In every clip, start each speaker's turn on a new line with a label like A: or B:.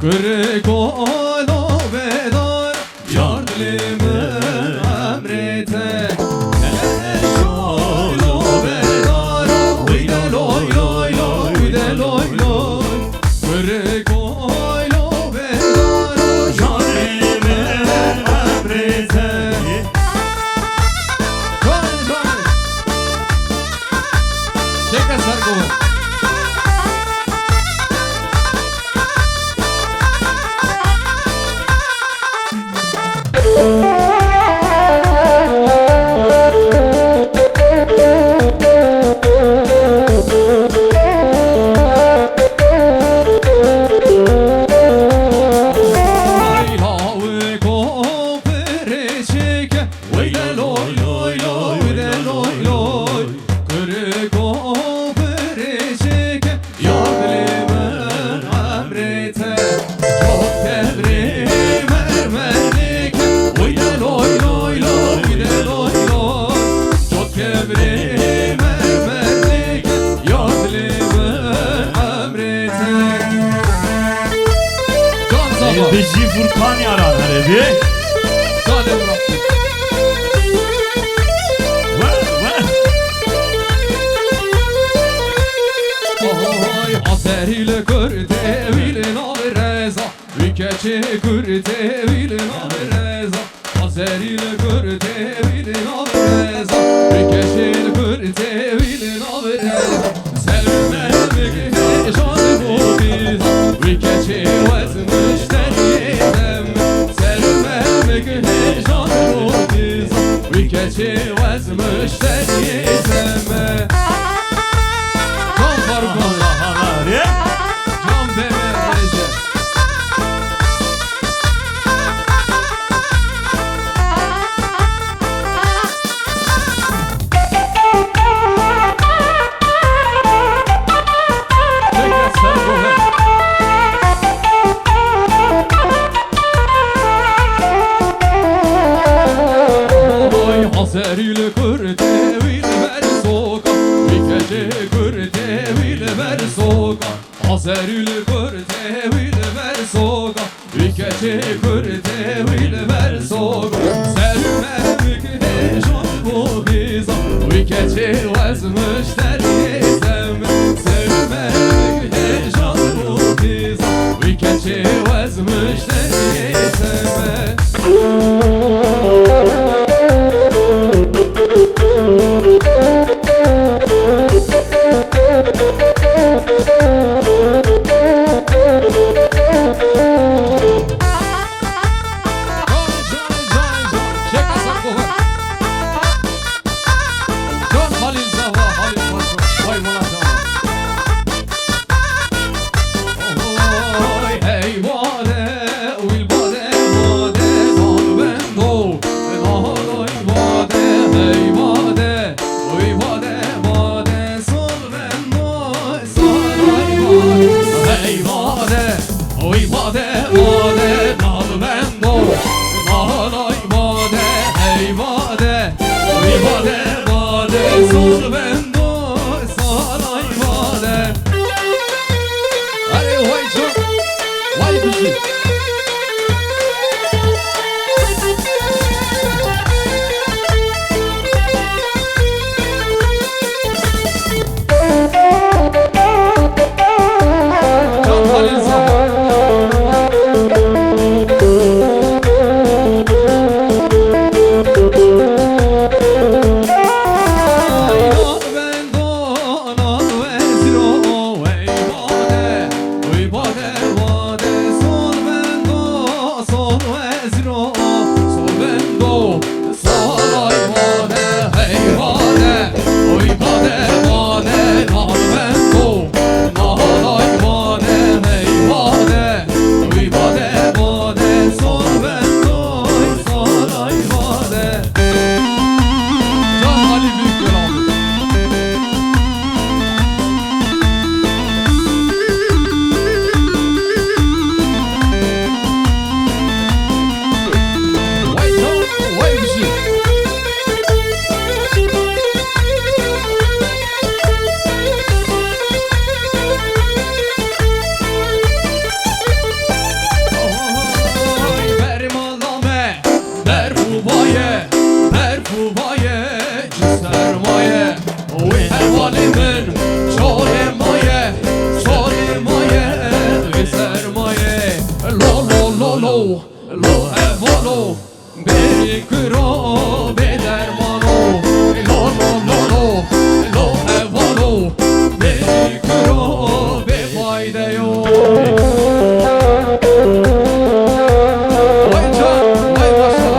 A: Kırık ola bedar yar dilimi emrete. Kırık ola bedar uy de loy loy loy uy de loy loy. Kırık ola bedar yar dilimi emrete. Çek eser kolu.
B: Beji Furkan yaran harabi.
A: Sade bıraktık. Aseriyle kırte vilin avreza, Vikeçi kırte vilin avreza. Aseriyle kırte vilin avreza, Vikeçi kırte vilin avreza. Sevme vike şanı bu biza, Vikeçi vezmiş teriyem. Sevme vike şanı bu biza, Vikeçi vezmiş teriyem. Can Farukhan Can Bebeğe Aseriyle kırte vilber soka, Vikeçi kırte vilber soka. Aseriyle kırte vilber soka, Vikeçi kırte vilber soka. Sevme vike şan bu biza, Vikeçi vezmiş teriyem. Sevme vike şan bu biza, Vikeçi vezmiş teriyem. Sol لالو لو هوالو بری کرا به درمانو لالو لالو لو هوالو بری کرا به فایده یو وای جان وای ماشا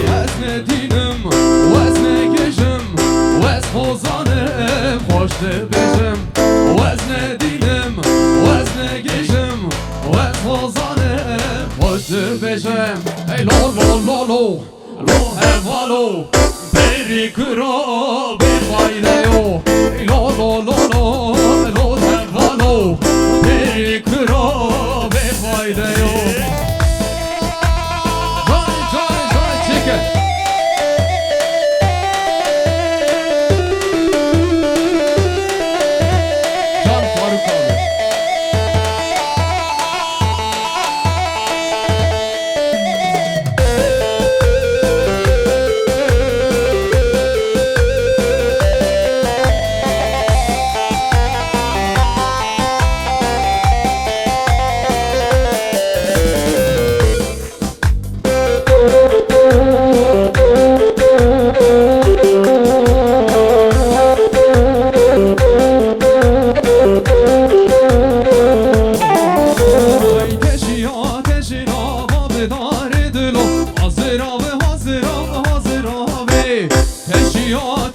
A: وزن دینم وزن گشم وزن خوزانم خوش بشم وزن دینم وزن گشم وزن خوزانم خوش بشم ای لو لو لو لو لو هوالو بری کرا به فایده یو ای لو لو لو لو لو هوالو بری کرا به فایده یو Can Faruk abi. Ay teşin ava bedar edilo hazır abi hazır abi hazır abi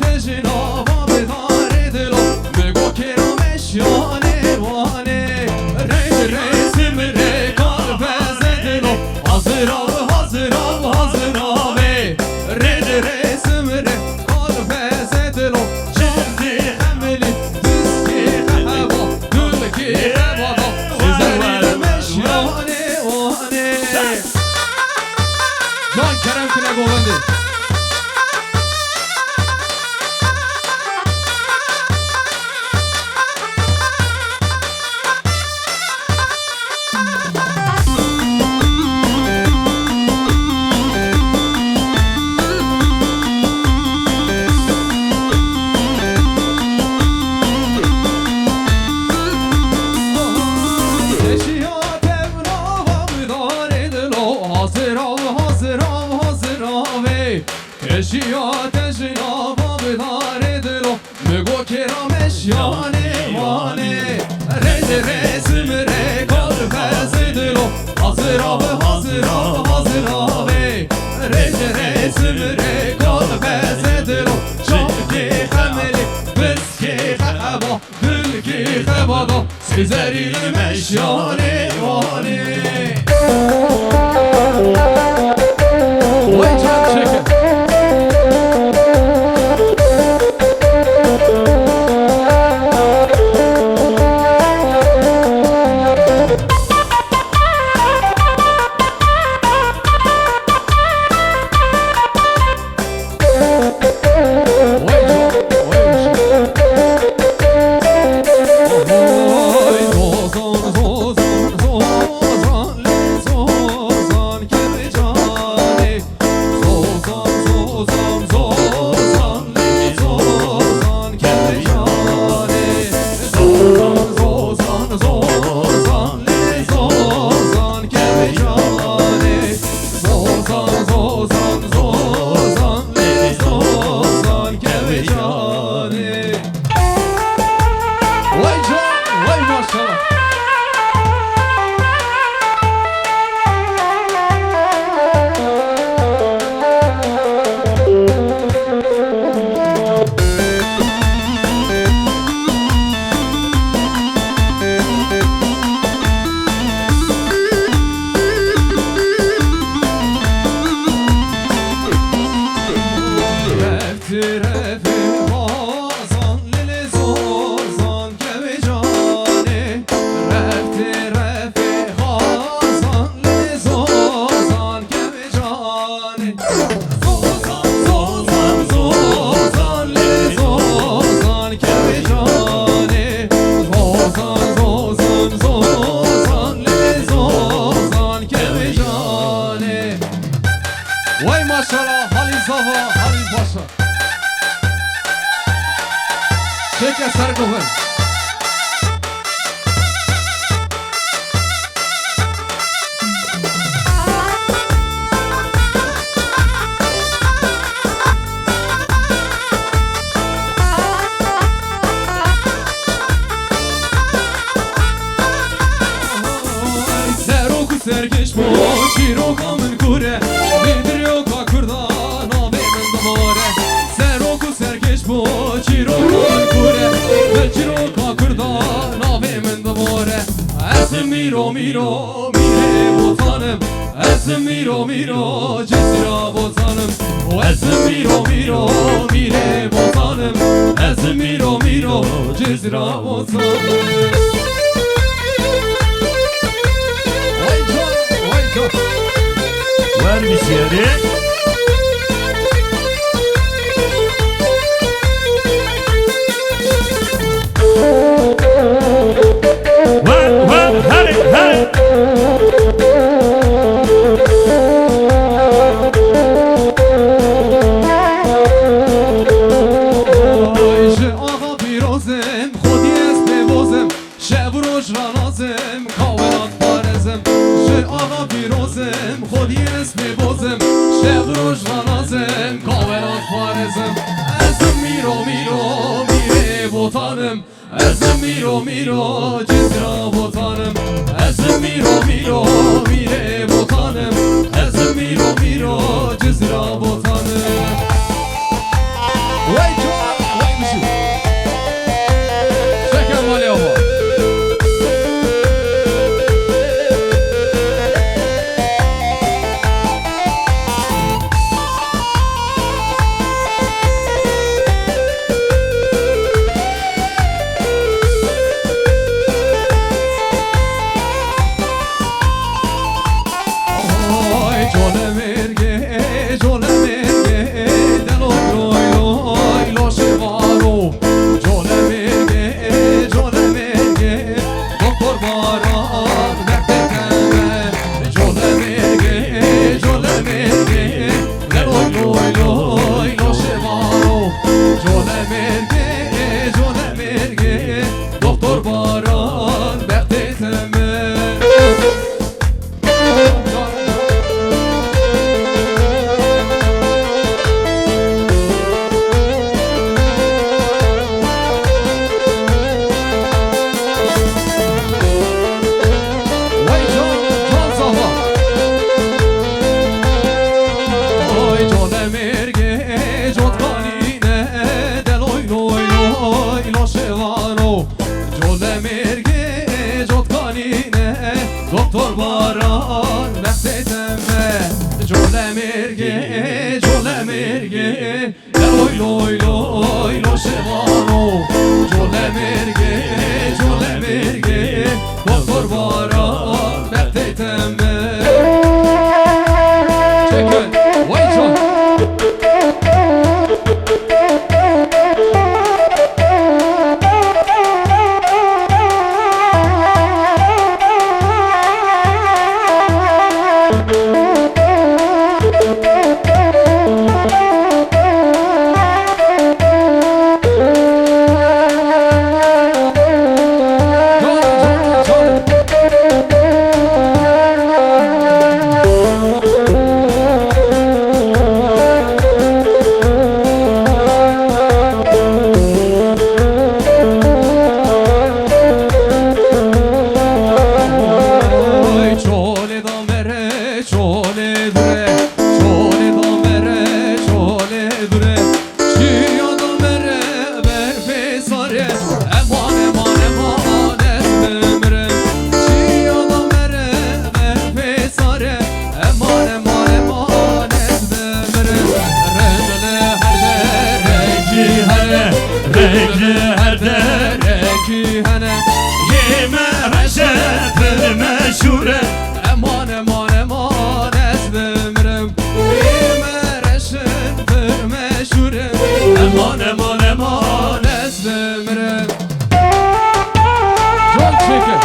A: teşin ava bedar edilo Mego keram eşyane vane Rey resim re kalbez edilo hazır abi hazır abi hazır abi Rey resim re kalbez edilo Şimdi hemeli düzki heva dülki heva Can Kerem Kule Govendi. Eşya tevra vamdar edilo hazır av hazır av hazır av Eşya teşina vamdar edilo Mügo keram eşyane vane Rede resim re kalbez edilo hazır av hazır av hazır av Rede resim re kalbez edilo Şavki hemeli biski heba dülki hebada Sizleri meşyane vane Vay can çekin Zozan, zozan, zozan, le zozan, kere can Çeke sargıfın. Serkeş bu çiroka min kure Vidriyo ka kurdan abi min damare Seroku serkeş bu çiroka min kure Çiroka kurdan abi min damare Esim miro miro mire botanım Esim miro miro cesira botanım Esim miro miro mire botanım Esim miro miro cesira botanım
B: Ver bir şiiri. Ver, hadi, hadi.
A: Ayşe ağa pirozim, xudi est bevozim Şev roş ranazim, kaverat parezim Ayşe ağa pirozim, xudi est bevozim Şev roş ranazim, kaverat parezim Ezim miro miro, mire botanım Ezim miro miro, cezra botanım Ezim miro miro, mire botanım Ezim miro miro, cezra botanım Vay çok, vay mısın? Şeker var ya bu. Oy jole merge, delo loy lo shevaro. Jole merge, doktor baran bekleteme. Jole merge, delo loy lo shevaro. Jole merge, doktor baran bekleteme. Vay can safa Oy jole merge jotkanine Deloy loy lo shevano Jole merge jotkanine Doktor baran bekleteme Jole merge Deloy loy lo shevano Jole merge Doktor baran bekleteme Çekin Vay can
B: meşhure
A: Eman eman eman ezbemrem Yemereşindir meşhure Eman eman eman ezbemrem Çok çekin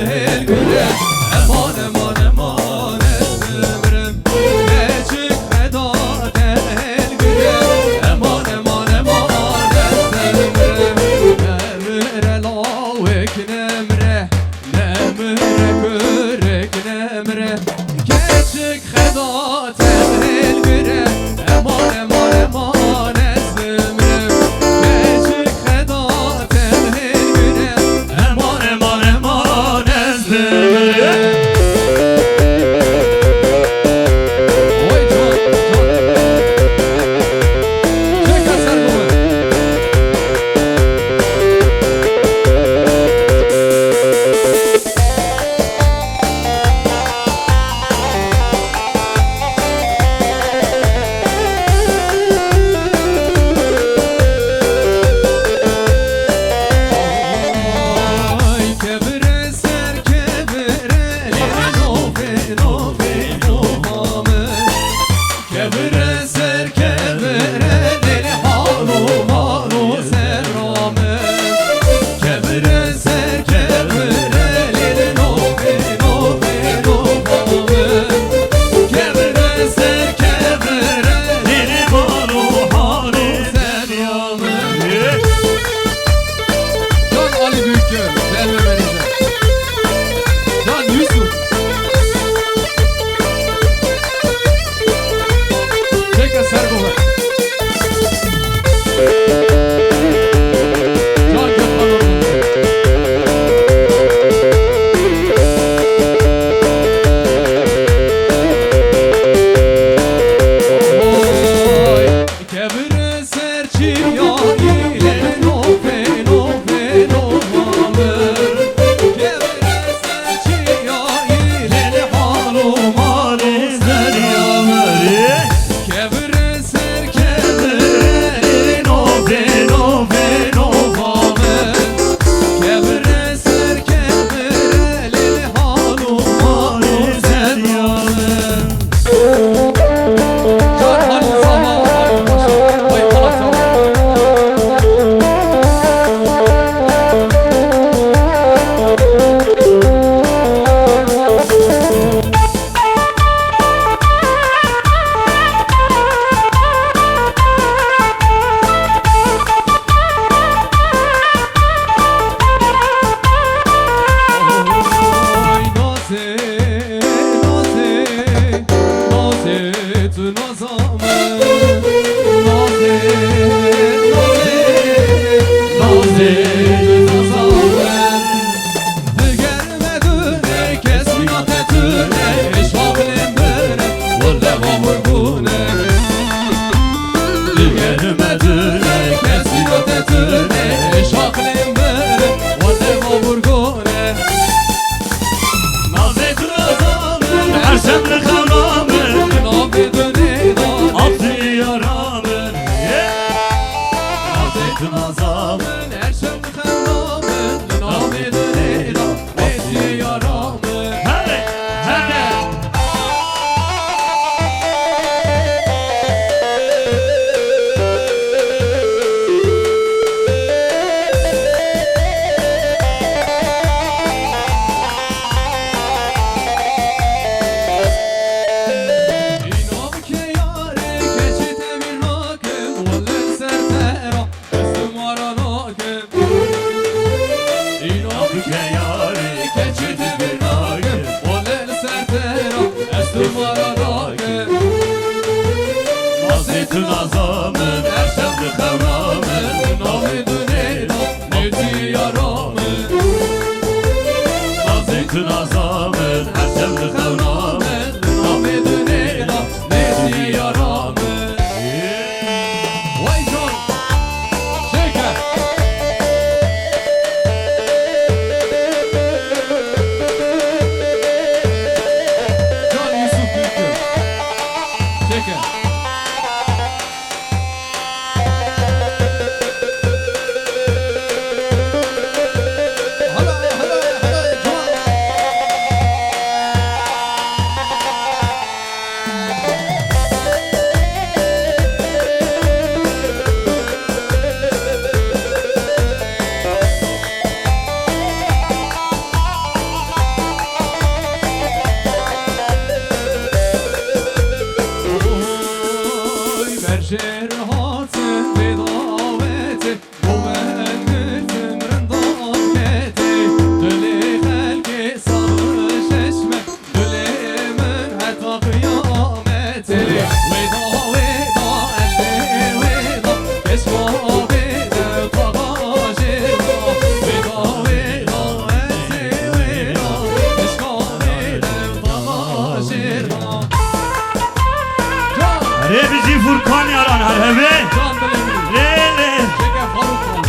A: değil güre Eman eman eman esmrim Necik feda değil güre Eman eman eman esmrim Nemre lavek nemre Nemre kürek nemre Geçik feda değil güre Eman eman eman esmrim Geçik feda değil güre
B: Eman eman eman ezdim.
A: Oy can can Çek eser bunu Ay kebire ser kebire Lino fino fino mame Kebire ser kebire Deli haru haru serrame Kebire ser kebire Lino fino fino mame Kebire ser kebire
B: Dili balu haru
A: serrame
B: serrame.
A: Can Ali Büyükgöl, Selvi Merice Can Yusuf Çek eser baba Can Gökhan Orman Oy Kebire serçi ya ile no feno feno mamer Kebire serçi ya ile halu malu
B: Seryamer.
A: Kebire ser kebire no feno feno mamer Kebire ser kebire ile halu malu seryamer Can Halil Sabah Vay Palak Sabah Oy naze naze naze tu nazame naze naze naze tu nazame Digerme düne kesmiyat etüne eşvaklim bere valle vurgune Digerme düne kesmiyat etüne eşvaklim bere valle vurgune
B: Nazet razamın her semri kavramın.
A: Nabi döneyda
B: Abdü yaramın. Nazet razamın.
A: Her şemli kavramın Nabi döneyda Eti yaramın
B: Hadi hadi.
A: İnam ke yare keçite bir nakim Vallen sertera Üstüm vara nakim İnam ke yare keçite bir nakim Vallen sertera Üstüm vara nakim
B: Nazet razamın her semri kavramın.
A: Nabi döneyda Neti yaramın
B: Nazet razamın her semri kavramın.
A: Nabi döneyda Neti yaramın Vay can Şeker Can Yusuf Büyükgöl Şeker Hala hala hala can Şer hatın ve daveti bu bendirdim rından keti Döli helki sarış eşme Döli min heta kıyameti Veda veda eti veda Keşka veda tağa jirda Veda veda eti veda Keşka veda tağa jirda
B: Re bizi Furkan yaran her heve
A: Can bilemini
B: Re
A: Çeke Faruk kaldı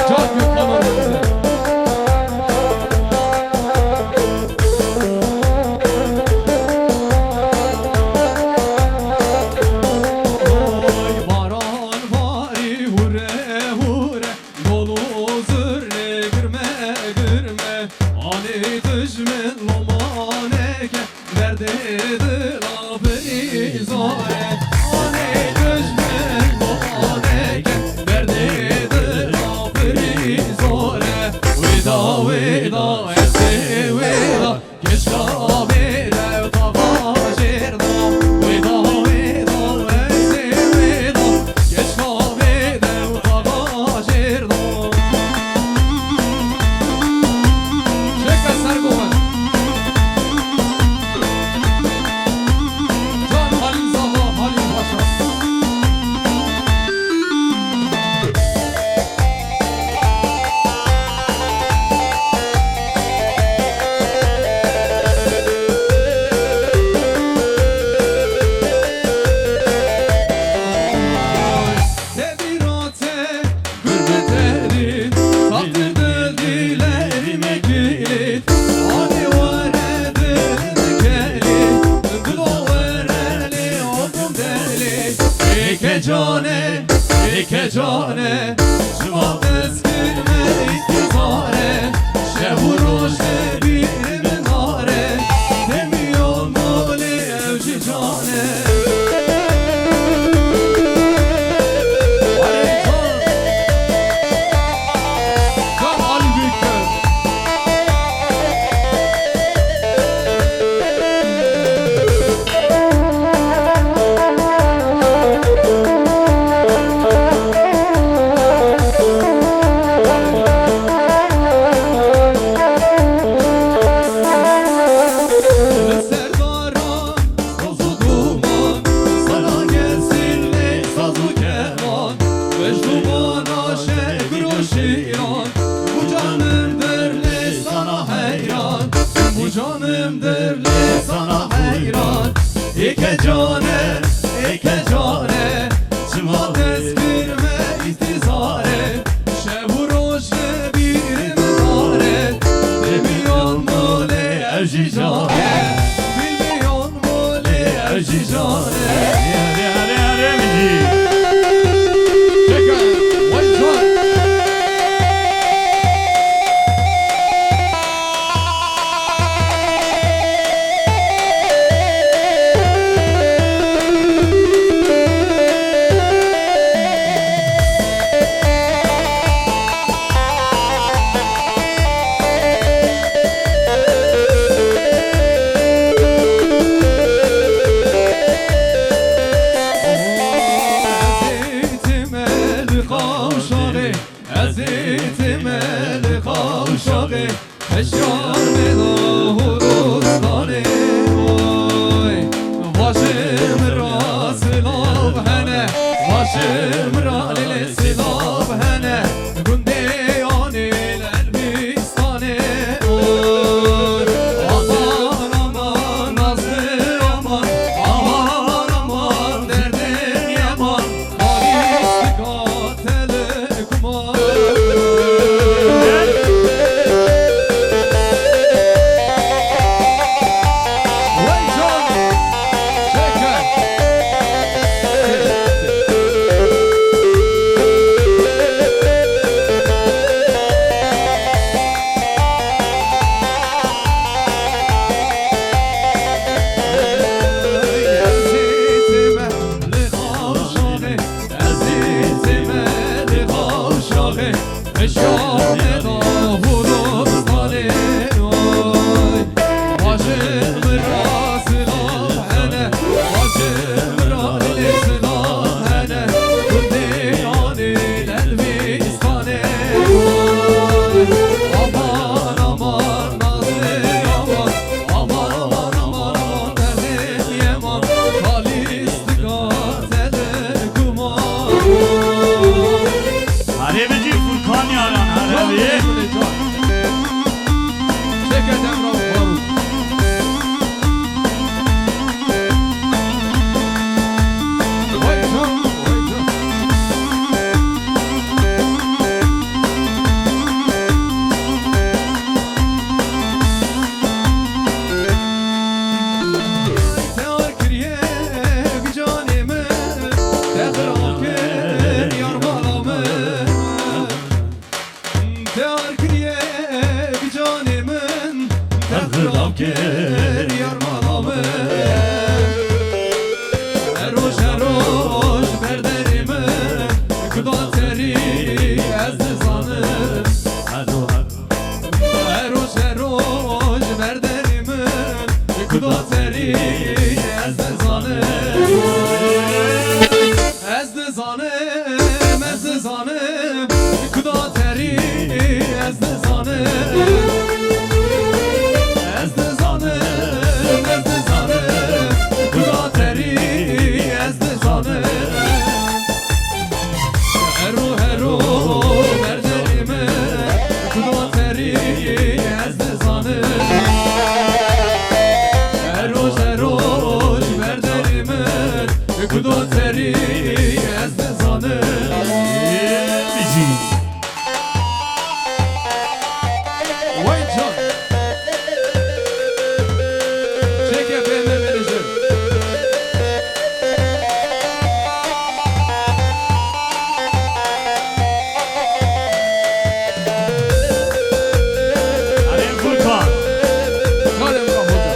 A: Can Gökhan'ın bize Oy baran vari hure hure Dolu zırne girme girme Ali düşmen lomaneke Derde dila berizare Ali düşmen lomaneke Derde dila berizare Veda veda esi veda Keşka bile tağa jirda Veda veda esi veda Keşka bile tağa jirda Çek eser kovan Can Halil Zaha Halil Paşa Tebirate hürmetleri Taktırdı dilerime kilit Ali varedin kelit Gıdo vereli oldum deli Eke cane Cuma tezkirme iktizare Şehvuroş bir minare Demiyor mali evci cane Can Ali Büyükler Serdara tozu duman Sana gelsin ne sazı keman Mecnun'a şehir o şiran Bu canım derli sana heyran Bu canım derli sana heyran İke cane Çıma tezkirme ihtizare Şevroş bir minare Demiyor mu le evci cane Bilmiyor mu le evci cane
B: Re bizi
A: Çeker Vay can Ezitime kavşağı Eşyar medahurustane Oy Başım ra silav hene Başım ra lile silav hene Günde anil elbistane Oy Aman aman nazlı aman Aman aman derdin yaman Kalistikat ele kumar Vay can Çeker Ezitime li kavşağı Ezitime li kavşağı Eşyar medahurustane ker yar malamı Tehar kriye bir canimin Tehar ker yar malamı Eroş berderimi Kuda teri ezdi zanım Eroş berderimi Kuda teri ezdi zanım Ezdi zanım Kuda teri ezdi zanım Ezdi zanım Kuda teri ezdi zanım Hero berderime Kuda teri ezdi zanım Eroş berderime Kuda teri ezdi zanım Vay can Çek efendim vereceğim
B: Arem Furkan
A: Kalem kapalı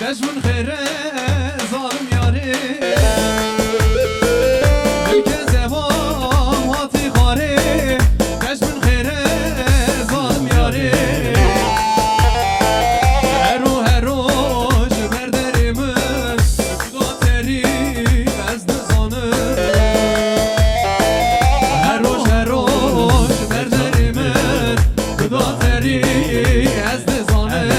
A: Dejmun khire zalim yari Dilke zevam hati khare Dejmun khire zalim yari Heroş berderimi Kuda teri ezdi zanım Heroş berderimi Kuda teri ezdi zanım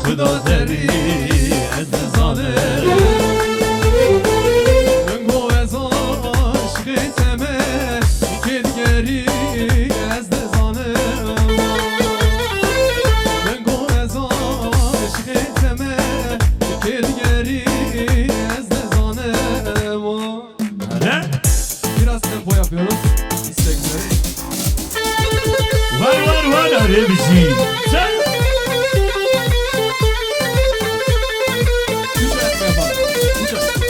A: Kuda teri ezdi zanım Döngo ez aşkı teme Kedgeri ezdi zanım Döngo ez aşkı teme Kedgeri ezdi zanım
B: Ne?
A: Biraz tempo yapıyoruz İstekleri
B: Var Aremci Sen
A: Güzel yapalım Güzel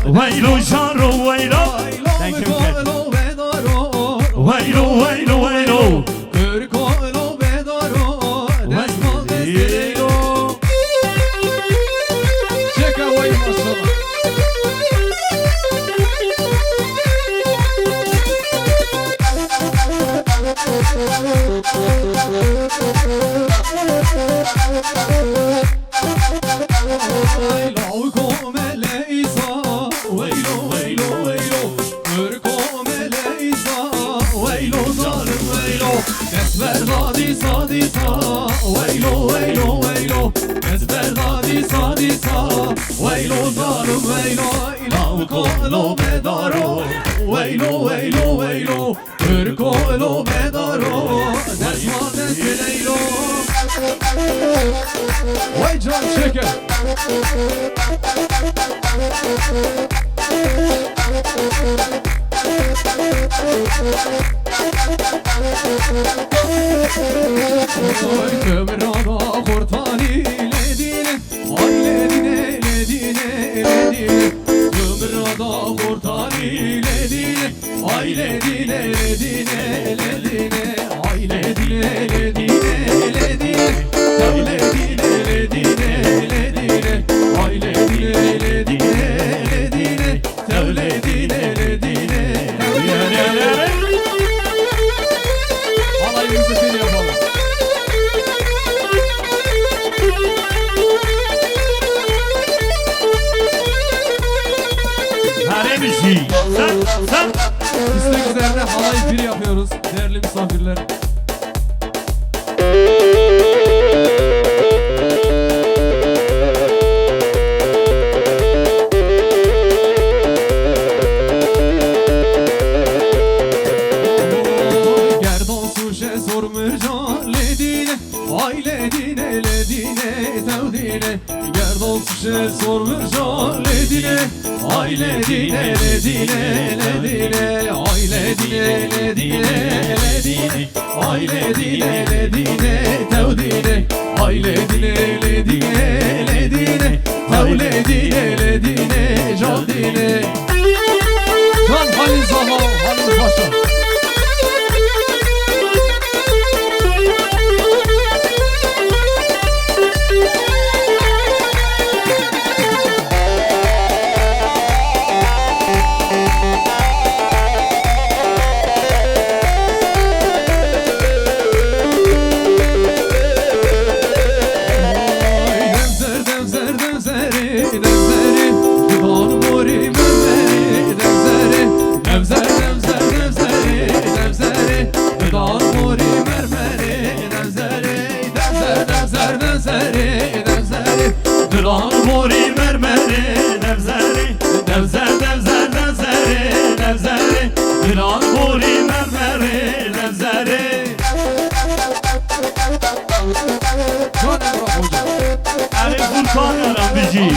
B: Vaylo şaro vaylo Vaylo
A: Check out what you must Vaylo come leisa Vaylo Hör come leisa Vaylo zalim vaylo Desver disa Vaylo Desver disa Vaylo zalim vaylo İlav kolo bedaro Vaylo Hör kolo bedaro Desma desileylo Vay can şeker Kömrada kurtani ledine Ay ledine Kömrada kurtani ledine Ay ledine Ay ledine Halayımızı bir yapalım ledine Ay ledine ledine tevdine Gerdol kuşe sor bir can ledine Ay ledine ledine ledine Ay ledine ledine ledine Ay ledine ledine tevdine Ay ledine ledine ledine Tevledine ledine caldine Can Halil Zaha Halil Paşa
B: Duran mori mermeri Nevzeri Nevzer nevzer nevzeri Nevzeri Duran mori mermeri Nevzeri
A: Can Emrah Hoca
B: Ali Furkan yaran bici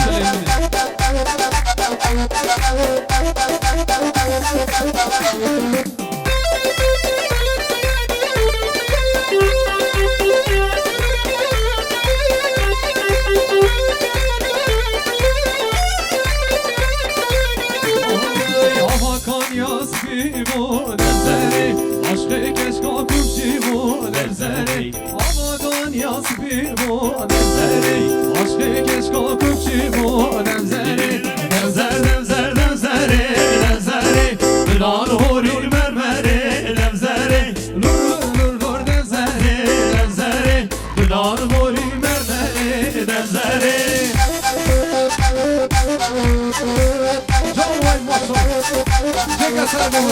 A: Aşkı keşke kumşimu nevzeri Havadan yasbimu nevzeri Aşkı keşke kumşimu nevzeri
B: Nevzer nevzer nevzeri Nevzeri Duran mori mermeri Nevzeri
A: Nur nur nur nevzeri
B: Nevzeri Duran mori mermeri Nevzeri
A: Can Vay Maşa Ceka Sarmamı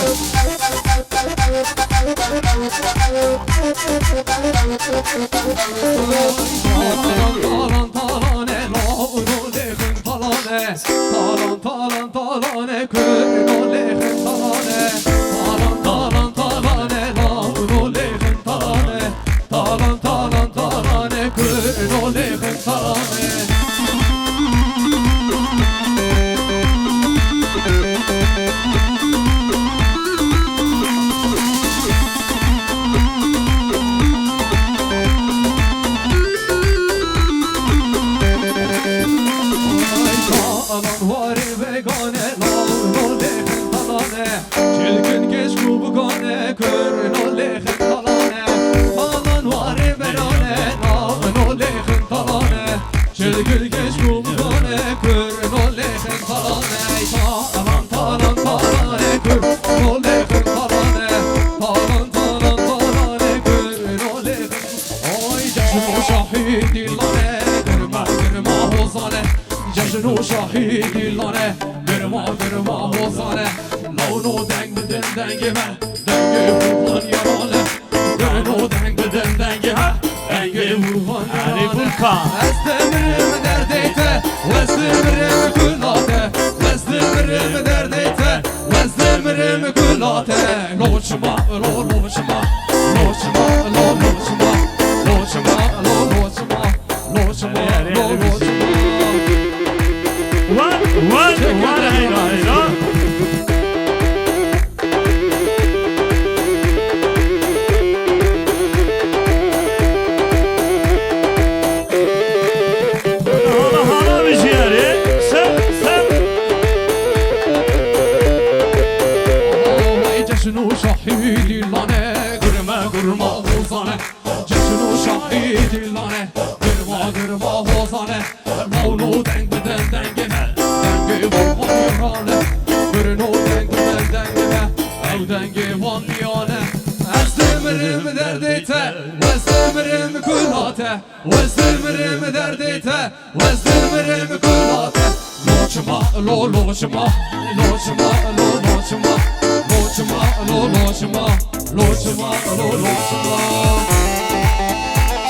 A: Talan talane launu lehim talane Talan talan talane köyno lehim talane Talan talane launu lehim talane Talan talane köyno lehim talane Çilkin geç kubukane kırno lehim talane Aman var berane nano lehim talane Çilkin geç kubukane kırno lehim talane Talan talane kırno lehim talane Talan talane kırno lehim Ay cajnu şahidi lane Gırma hozane Cajnu şahidi lane Gırma hozane Launu deng bidin dengime Dengi vurman yarane Launu deng bidin dengime Dengi vurman yarane
B: Ali Furkan
A: Estemirim derdeyte Estemirim kullate Estemirim derdeyte Estemirim kullate Loçma loçma Loçma loçma Loçma loçma Loçma loçma
B: What hayra hayra Hala bir şey yani Sen
A: Ay cesnu şahidi lane Gırma hozane Cesnu şahidi lane Gırma hozane Launu deng biden dengime Dengi vurman yarane Gırno deng biden dengime Ev dengi van yane Estemirim derdeyte Estemirim kullate Estemirim derdeyte Estemirim kullate Loçma loçma Loçma loçma Loçma loçma Loçma loçma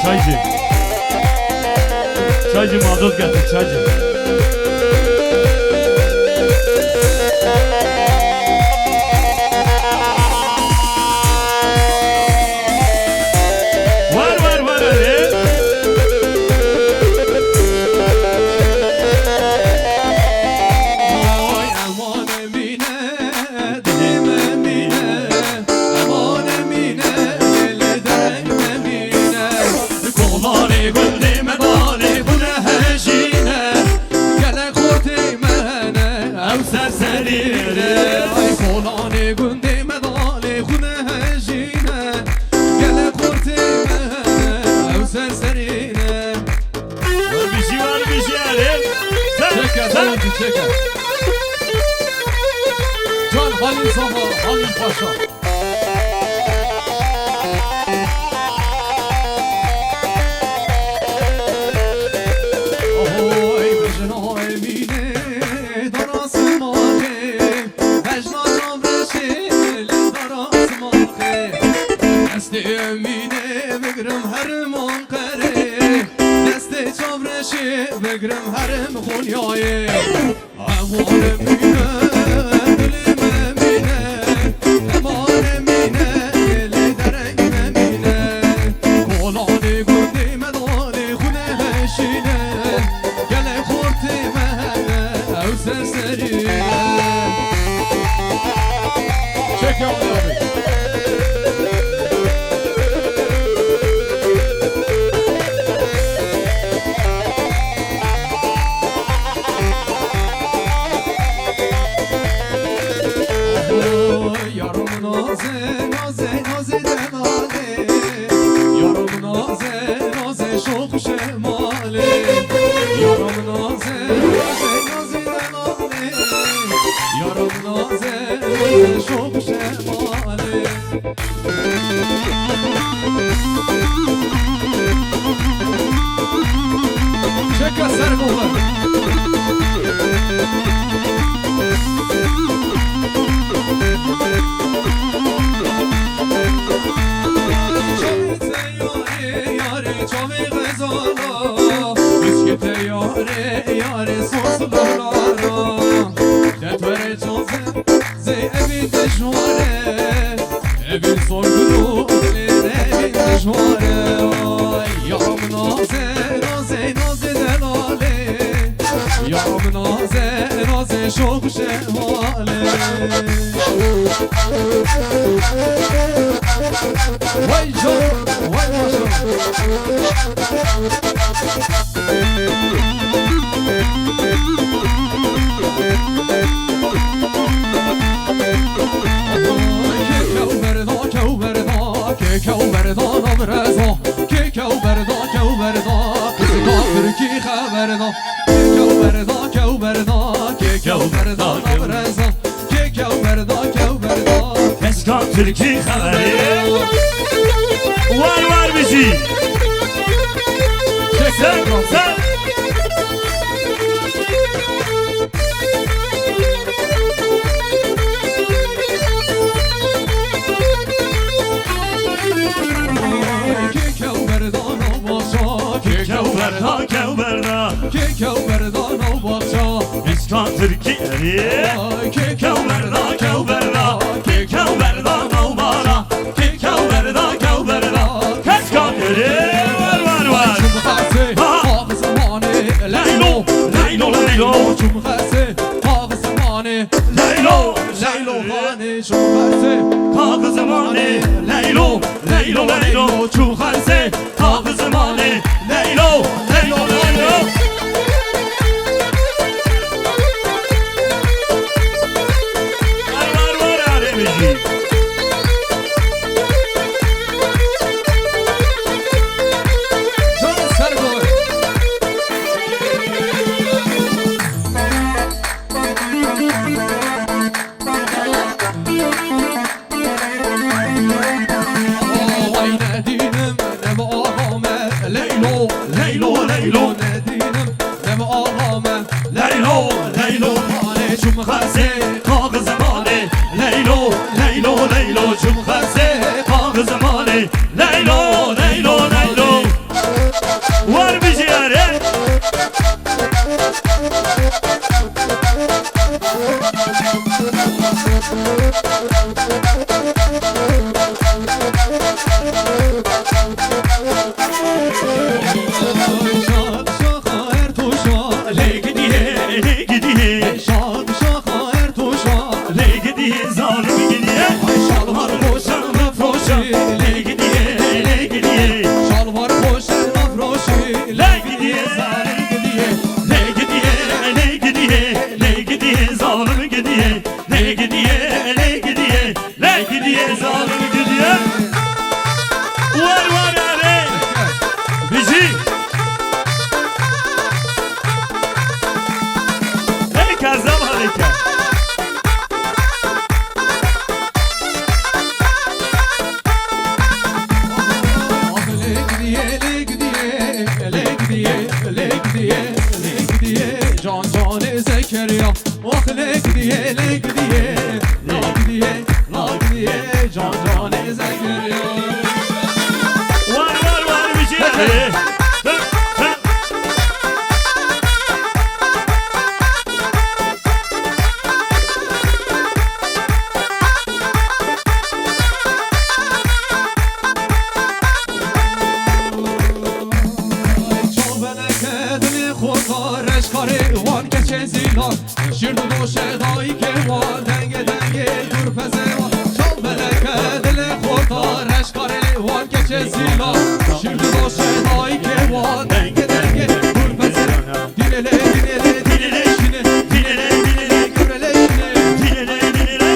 B: Çaycı Çaycı mazot getir çaycı Var Polani güldi medali bu ne hecine
A: Gele korte mene
B: Ev serserine
A: Ay polani günde medali Hune hecine Gele korte mene Ev serserine
B: Var bir şey Arif
A: Çeker davulcu çeker Can Halil Zaha Halil Paşa Oy bejna emine darası mahe Bejna çavreşi darası mahe Desti emine bigrim herim ankare Desti çavreşi bigrim herim Konya'yı Aman emine dilim emine Aman emine dili derek emine Kolani gündi medali hune heşine Gele korti mehene ev serserine Çek yavrum abi Yarım naze naze naze delale Yarım naze naze şok şemale Yarım naze naze naze delale Yarım naze naze şok şemale Çek eser kollar Biskete yare yare soslarlara Detvere çözüm ze evin deşvare Evin sorgulu dilir evin deşvare Yarım naze naze naze delale Yarım naze naze şok şemale Vay canım vay maşallah
B: Keskan Türkiye haberi Var bir şey Sen Keskan Türkiye Kevberda kevberda Kevberda kevbara Kevberda kevberda Keskan Türkiye var Leylo Leylo Leylo Leylo Kağ zamanı Leylo Leylo Leylo Çuharse Kağ zamanı Leylo Leylo Leylo Var Arif'ciğim
A: Canım Sergoy Vay ne dinim ne bu ağame Leylo Leylo Leylo ne dinim ne bu ağame
B: Leylo Leylo Mane Cumhase Kağ zamanı Leylo Leylo Leylo Cumhase Kağ zamanı Leylo Leylo Leylo Var bir ziyaret
A: Şalvar poşet gidiye le gidiye la gidiye la gidiye can cane zengin
B: Var bir şeyleri
A: Şirdu doşe dayı keva denge denge dur pezeva Çal beleke dile korta reşkare var geçe zila Şirdu doşe dayı keva denge denge dur pezeva Dilele dilele dilele şine dilele dilele görele şine dilele dilele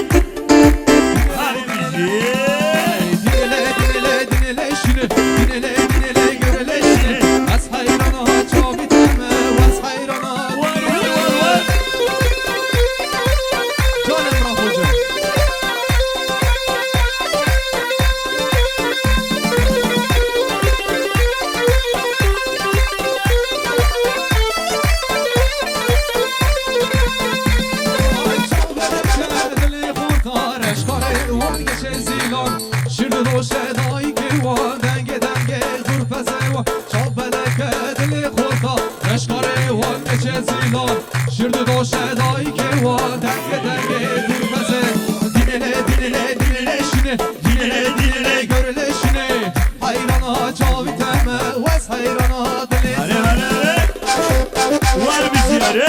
A: dilele dilele dilele şine dilele dilele görele şine Az hayrana çabi teme az hayrana Şirdu doşe dayı keva denge denge dur pezeva Çal beleke dili korta reşkare var geçe zilan Şirdu doşe dayı keva denge denge dur pezeva Dilele dilele dilele şine dilele dilele görele şine Hayrana çavi teme ves hayrana dili
B: Var bir şeyleri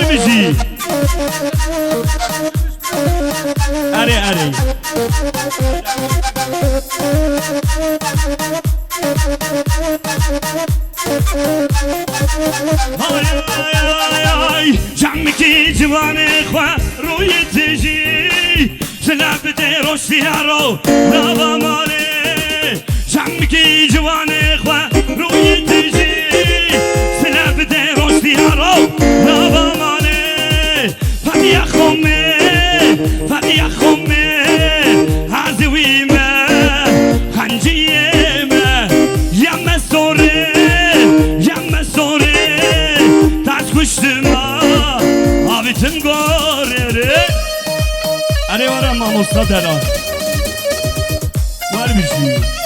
B: بجی اره جمعی که جوانه خواه روی تجی سلاب ده روشی رو نابا ماله جمعی که جوانه خواه روی تجی سلاب ده روشی رو نابا ماله فقیا خومه عزوی ما خنجیه ما یم سوره تاج کشتما آبیتم گوره اره وارم ما مستدران var bir şey